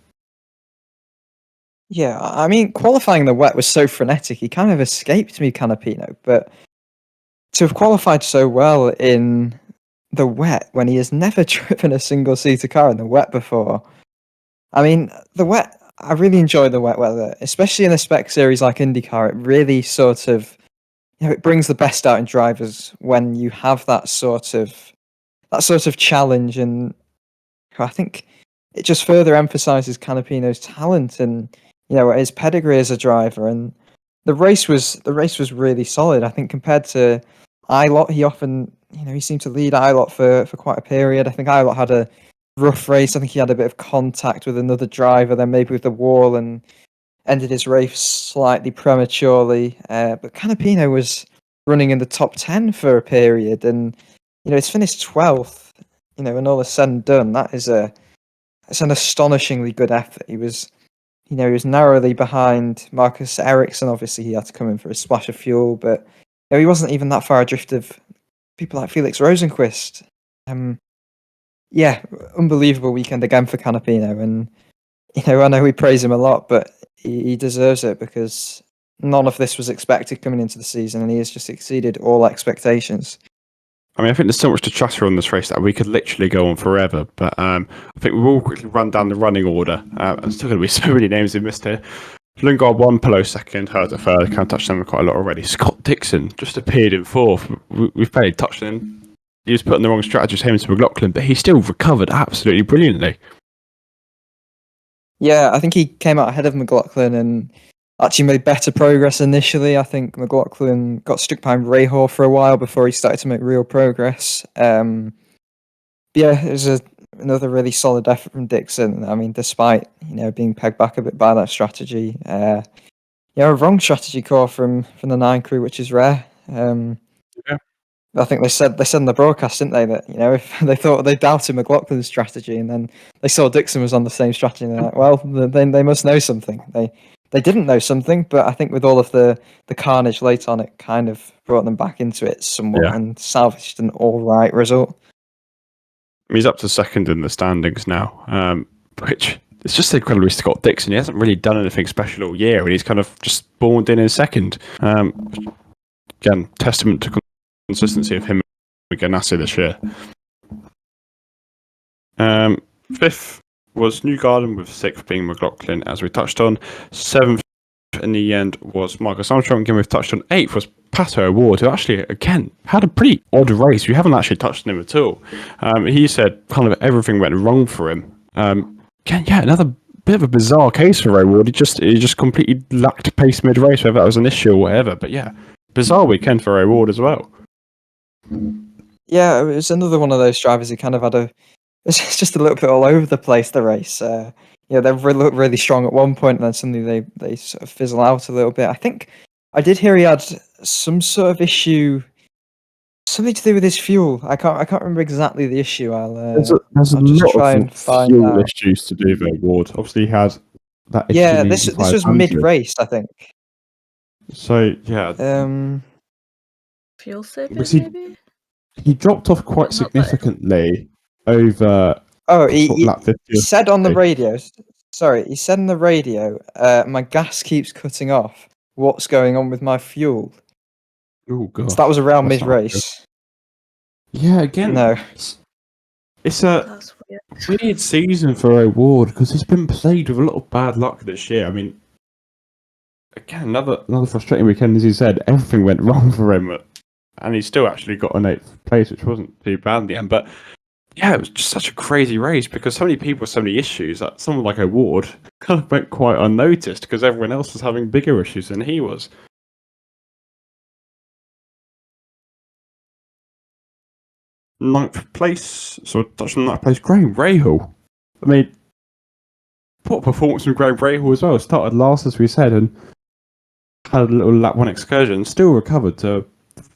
Yeah, I mean, qualifying in the wet was so frenetic. He kind of escaped me, Canapino, but to have qualified so well in the wet when he has never driven a single-seater car in the wet before. I mean, the wet, I really enjoy the wet weather, especially in a spec series like IndyCar. It really sort of, it brings the best out in drivers when you have that sort of challenge, and I think it just further emphasizes Canapino's talent and his pedigree as a driver. And the race was really solid. I think compared to Ilott, he often he seemed to lead Ilott for quite a period. I think Ilott had a rough race. I think he had a bit of contact with another driver, then maybe with the wall, and ended his race slightly prematurely. But Canapino was running in the top 10 for a period, and he's finished 12th. And all is said and done, it's an astonishingly good effort. He was narrowly behind Marcus Ericsson. Obviously, he had to come in for a splash of fuel, but he wasn't even that far adrift of people like Felix Rosenqvist. Unbelievable weekend again for Canapino, and I know we praise him a lot, but he deserves it because none of this was expected coming into the season, and he has just exceeded all expectations. I mean, I think there's so much to chatter on this race that we could literally go on forever, but I think we will quickly run down the running order. There's still going to be so many names we missed here. Lundgaard 1, Palou 2nd, Herta 3rd. Can't touch them quite a lot already. Scott Dixon just appeared in 4th. We've barely touched him. He was put on the wrong strategy, him to McLaughlin, but he still recovered absolutely brilliantly. Yeah, I think he came out ahead of McLaughlin and actually made better progress initially. I think McLaughlin got stuck behind Rahal for a while before he started to make real progress. It was another really solid effort from Dixon. I mean, despite being pegged back a bit by that strategy, a wrong strategy call from the 9 crew, which is rare. I think they said in the broadcast, didn't they, that if they doubted McLaughlin's strategy, and then they saw Dixon was on the same strategy, and they're like, well, then they must know something. They didn't know something, but I think with all of the carnage late on, it kind of brought them back into it somewhat and salvaged an all right result. He's up to 2nd in the standings now, which it's just incredibly Scott Dixon. He hasn't really done anything special all year, and he's kind of just spawned in 2nd. Again, testament to consistency of him and Ganassi this year. 5th was Newgarden, with 6th being McLaughlin, as we touched on. 7th in the end was Marcus Armstrong, again we've touched on. 8th was Pato O'Ward, who actually, again, had a pretty odd race. We haven't actually touched on him at all. He said kind of everything went wrong for him. Another bit of a bizarre case for O'Ward. He just completely lacked pace mid-race, whether that was an issue or whatever. But yeah, bizarre weekend for O'Ward as well. Yeah, it was another one of those drivers who kind of it's just a little bit all over the place, the race. They looked really strong at one point, and then suddenly they sort of fizzle out a little bit. I think I did hear he had some sort of issue, something to do with his fuel. I can't remember exactly the issue. There's a lot of fuel issues to do with Ward. Obviously, he had that issue. Yeah, this was mid-race, I think. So yeah, fuel saving maybe. He dropped off quite significantly over. Oh, he said on the radio. Sorry, he said on the radio, my gas keeps cutting off. What's going on with my fuel? Oh god! So that was around mid-race. Yeah, again, no. It's a weird season for O'Ward because he's been plagued with a lot of bad luck this year. I mean, again, another frustrating weekend, as you said. Everything went wrong for him, and he still actually got an 8th place, which wasn't too bad in the end. But yeah, it was just such a crazy race because so many people with so many issues. That someone like O'Ward kind of went quite unnoticed because everyone else was having bigger issues than he was. Ninth place, so touching 9th place, Graham Rahal. I mean, what performance from Graham Rahal as well. Started last, as we said, and had a little lap 1 excursion. Still recovered to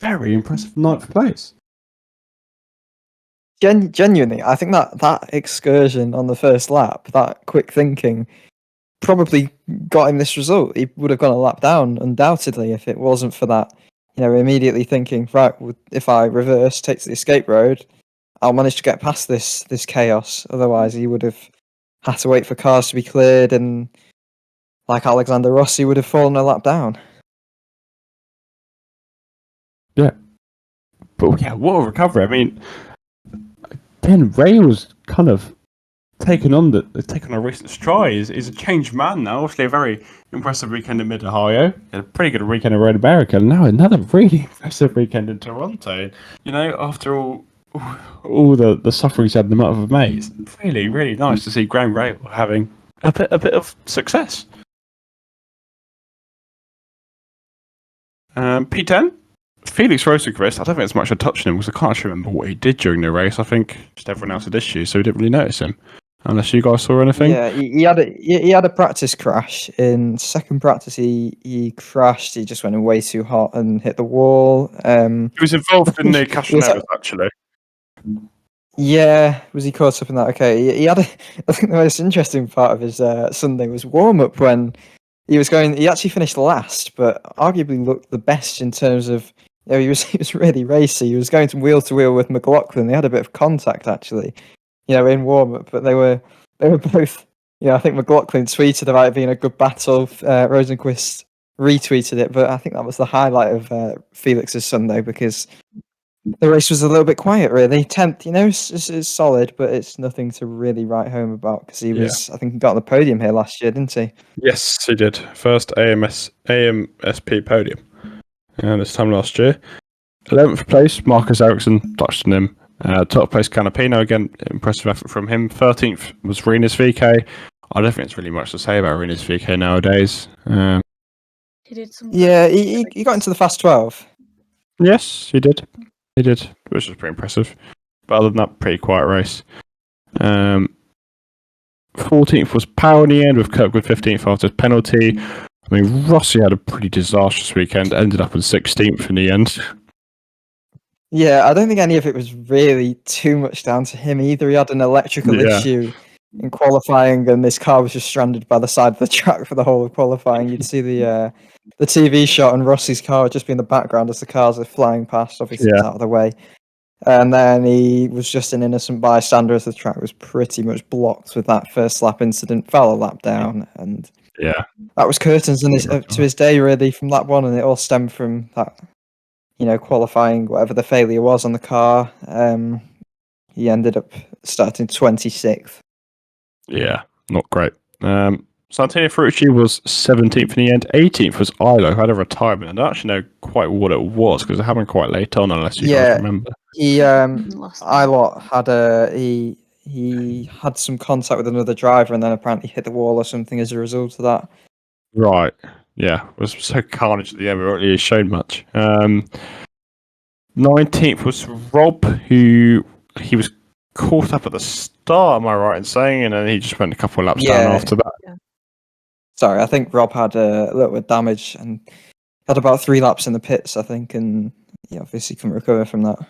very impressive 9th place. Genuinely, I think that excursion on the first lap, that quick thinking, probably got him this result. He would have gone a lap down, undoubtedly, if it wasn't for that. Immediately thinking, right, if I reverse, take to the escape road, I'll manage to get past this chaos. Otherwise, he would have had to wait for cars to be cleared, and like Alexander Rossi, would have fallen a lap down. Yeah. But yeah, what a recovery. I mean, then Rahal kind of taken on a recent stride. He's a changed man now. Obviously, a very impressive weekend in Mid Ohio, a pretty good weekend in Road America, and now another really impressive weekend in Toronto. You know, after all the suffering he's had in the month of May, it's really, really nice to see Graham Rahal having a bit of success. P10, Felix Rosenqvist. I don't think it's much of a touch on him because I can't actually remember what he did during the race. I think just everyone else had issues, so we didn't really notice him. Unless you guys saw anything. Yeah, he had a practice crash. In second practice, he crashed. He just went in way too hot and hit the wall. He was involved in the Castroneves, actually. Yeah, was he caught up in that? Okay, he had. I think the most interesting part of his Sunday was warm up when he was going. He actually finished last, but arguably looked the best in terms of. You know, he was really racy. He was going to wheel with McLaughlin. They had a bit of contact actually. You know, in warm up, but they were both. You know, I think McLaughlin tweeted about it being a good battle. Rosenqvist retweeted it, but I think that was the highlight of Felix's Sunday because the race was a little bit quiet. Really, 10th. You know, it's solid, but it's nothing to really write home about because he was. I think he got on the podium here last year, didn't he? Yes, he did. First AMSP podium, this time last year. 11th place, Marcus Ericsson touched on him. Top place, Canapino, again, impressive effort from him. 13th was Rinus VK. I don't think it's really much to say about Rinus VK nowadays. He did some. Yeah, he got into the Fast 12. Yes, he did. He did, which was pretty impressive. But other than that, pretty quiet race. 14th was Powell in the end, with Kirkwood 15th after his penalty. I mean, Rossi had a pretty disastrous weekend, ended up in 16th in the end. Yeah, I don't think any of it was really too much down to him either. He had an electrical issue in qualifying, and this car was just stranded by the side of the track for the whole of qualifying. You'd see the TV shot, and Rossi's car would just be in the background as the cars are flying past. Obviously, it's out of the way. And then he was just an innocent bystander as the track was pretty much blocked with that first lap incident. Fell a lap down, and that was curtains to his day really from that one, and it all stemmed from that. You know, qualifying, whatever the failure was on the car, he ended up starting 26th. Yeah, not great. Santino Ferrucci was 17th in the end. 18th was Ilo, who had a retirement. I don't actually know quite what it was because it happened quite late on, unless you guys remember. Ilo had he had some contact with another driver and then apparently hit the wall or something as a result of that. Right. Yeah, it was so carnage at the end. We weren't really shown much. 19th was Rob, who he was caught up at the start. Am I right in saying? And then he just went a couple of laps down after that. Yeah. Sorry, I think Rob had a little bit of damage and had about 3 laps in the pits, I think, and he obviously couldn't recover from that.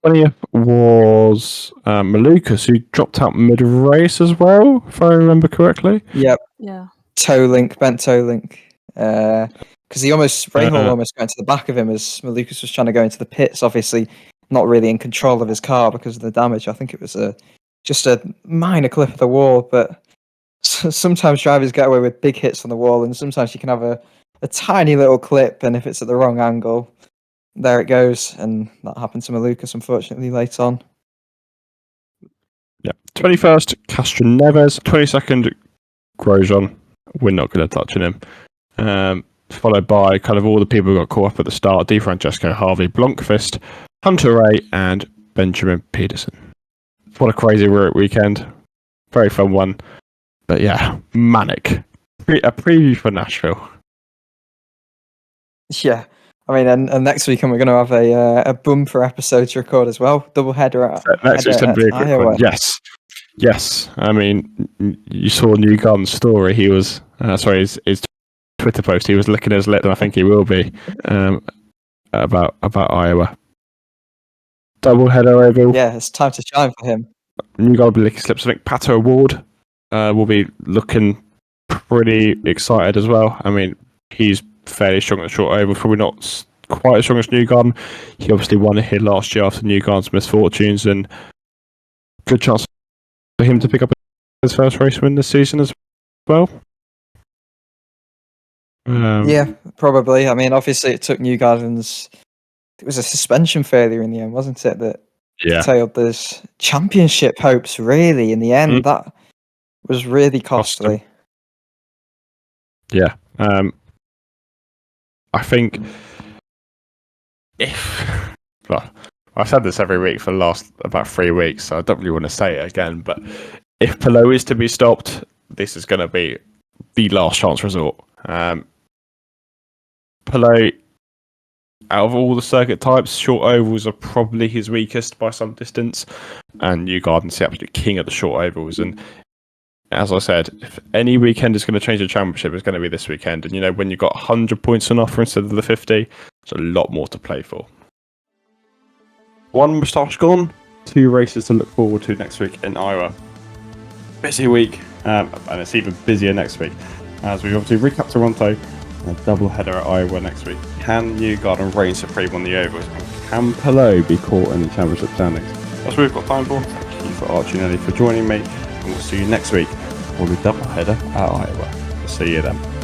20th was Malukas, who dropped out mid-race as well, if I remember correctly. Yep. Yeah. Bent toe link. Because Rahal almost got into the back of him as Malukas was trying to go into the pits, obviously not really in control of his car because of the damage. I think it was just a minor clip of the wall, but sometimes drivers get away with big hits on the wall, and sometimes you can have a tiny little clip, and if it's at the wrong angle, there it goes, and that happened to Malukas, unfortunately, late on. Yeah, 21st, Castroneves. 22nd, Grosjean. We're not going to touch on him. Followed by kind of all the people who got caught up at the start: DiFrancesco, Harvey, Blomqvist, Hunter Ray, and Benjamin Pedersen. What a crazy weekend. Very fun one. But yeah, manic. A preview for Nashville. Yeah. I mean, and next week we're going to have a bumper episode to record as well. Double header. Next week's going to be a good one. Yes. I mean, you saw Newgarden's story. He was, his Twitter post. He was licking his lip, and I think he will be about Iowa. Double header over. Yeah, it's time to shine for him. Newgarden will be licking his lips. I think Pato Award will be looking pretty excited as well. I mean, he's fairly strong at the short oval, probably not quite as strong as Newgarden. He obviously won it here last year after Newgarden's misfortunes, and good chance for him to pick up his first race win this season as well. Yeah, probably. I mean, obviously it took Newgarden's... It was a suspension failure in the end, wasn't it? That Yeah. curtailed this championship hopes. Really, in the end, Mm. that was really Cost them. costly. Yeah. I think if well, I've said this every week for the last about 3 weeks, so I don't really want to say it again. But if Palou is to be stopped, this is going to be the last chance resort. Palou, out of all the circuit types, short ovals are probably his weakest by some distance, and Newgarden's the absolute king of the short ovals. And as I said, if any weekend is going to change the championship, it's going to be this weekend. And you know, when you've got 100 points on offer instead of the 50, there's a lot more to play for. One Moustache gone, 2 races to look forward to next week in Iowa. Busy week, and it's even busier next week, as we obviously recap Toronto and a double header at Iowa next week. Can Newgarden reign supreme on the ovals, and can Palou be caught in the championship standings? That's what we've got time for. Thank you for Archie and Ellie for joining me, and we'll see you next week for the double header at Iowa. See you then.